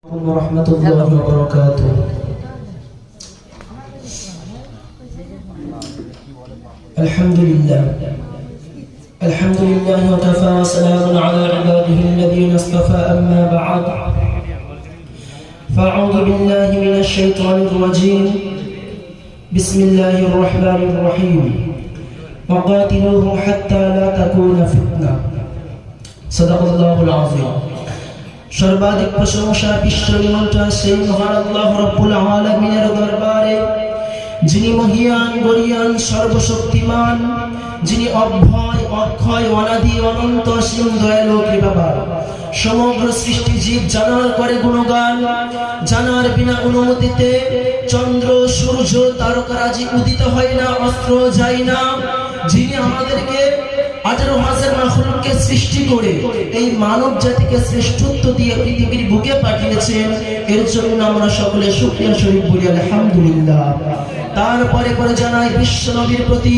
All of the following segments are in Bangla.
ورحمة الله وبركاته. الحمد لله وكفى وسلام على عباده الذين اصطفى. أما بعد فأعوذ بالله من الشيطان الرجيم. بسم الله الرحمن الرحيم. وقاتلوهم حتى لا تكون فتنة. صدق الله العظيم. সর্বাধিক প্রশংসা বিশ্ব নিমন্ত্রণ সেই মহান আল্লাহ রাব্বুল আলামিনের দরবারে, যিনি মহিয়ান গরিয়ান সর্বশক্তিমান, যিনি অভয় অক্ষয় অনাদি অনন্ত অসীম দয়ালু কৃপাবান। সমগ্র সৃষ্টি জীব জানার করে গুণগান, জানার বিনা অনুমতিতে চন্দ্র সূর্য তারকারাজি উদিত হয় না, অস্ত্র যায় না। যিনি আমাদেরকে 18,000 মাখলুককে সৃষ্টি করে এই মানব জাতিকে শ্রেষ্ঠত্ব দিয়ে পৃথিবীর বুকে পাঠিয়েছেন, এর জন্য আমরা সকলে শুকরিয়া শরীফ বলি আলহামদুলিল্লাহ। তারপরে জানাই বিশ্ব নবীর প্রতি,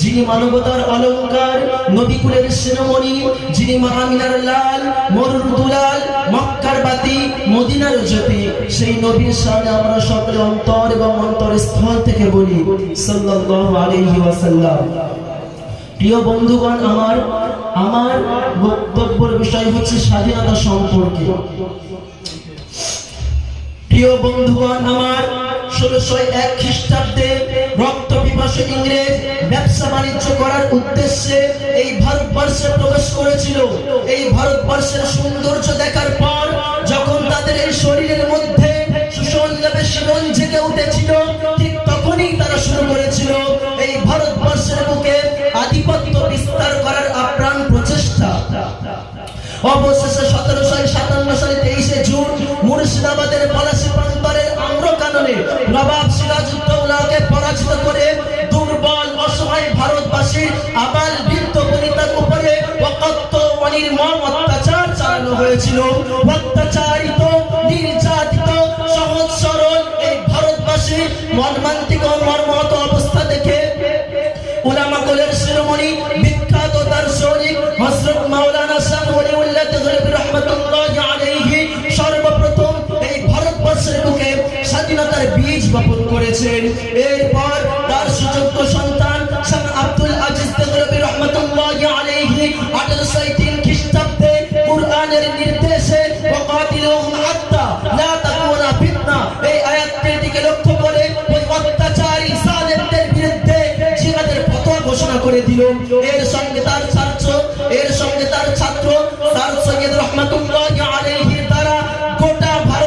যিনি মানবতার অলংকার, নবীকুলের শিরোমণি, যিনি মা আমিনার লাল, মরুর দুলাল, মক্কার বাতি, মদিনার জ্যোতি, সেই নবীর সামনে আমরা সকলে অন্তর এবং অন্তরস্থল থেকে বলি সাল্লাল্লাহু আলাইহি ওয়াসাল্লাম। প্রিয় বন্ধুগণ, আমার বক্তব্যের বিষয় হচ্ছে স্বাধীনতা সম্পর্কে। প্রিয় বন্ধুগণ, আমার 1601 খ্রিস্টাব্দে রক্ত পিপাসু ইংরেজ ব্যবসা বাণিজ্য করার উদ্দেশ্যে এই ভারতবর্ষে প্রবেশ করেছিল। এই ভারতবর্ষের সৌন্দর্য দেখার পর যখন তাদের এই শরীরের মধ্যে সুসন্দেবে শিরন জেগে উঠেছিল, ঠিক তখনই তারা শুরু করেছিল এই ভারতবর্ষের বুকে আধিপত্য বিস্তার করার আপ্রাণ প্রচেষ্টা। অবশেষে 1757 সালে 23শে জুন মুর্শিদাবাদের পলাশী প্রান্তরের আম্রকাননে নবাব সিরাজউদ্দৌলাকে পরাজিত করে দুর্বল অসহায় ভারতবাসীর আবাল বৃদ্ধ বনিতার উপরে অকথ্য অনির্মম অত্যাচার চালানো হয়েছিল। অত্যাচারিত নির্যাতিত সহজ সরল এই ভারতবাসীর মর্মান্তিক ও মর্মাহত অবস্থা দেখে উলামা কুলের শিরোমণি বিখ্যাত দার্শনিক হযরত মাওলানা শাহ ওলিউল্লাহ দেহলভী রাহমাতুল্লাহি আলাইহি সর্বপ্রথম এই ভারতবর্ষের বুকে স্বাধীনতার বীজ বপন করেছেন। এরপর তার সুযোগ্য সন্তান শাহ আব্দুল আজিজ দেহলভী রাহমাতুল্লাহি আলাইহি 1803 খ্রিস্টাব্দে কুরআনের নির্দেশে ওয়াকাতিলুহুম হাত্তা লা তাকুনা ফিতনা এই আয়াতটির দিকে লক্ষ্য করে ওই অত্যাচারী জালেমদের বিরুদ্ধে জিহাদের ফতোয়া ঘোষণা করে দিল।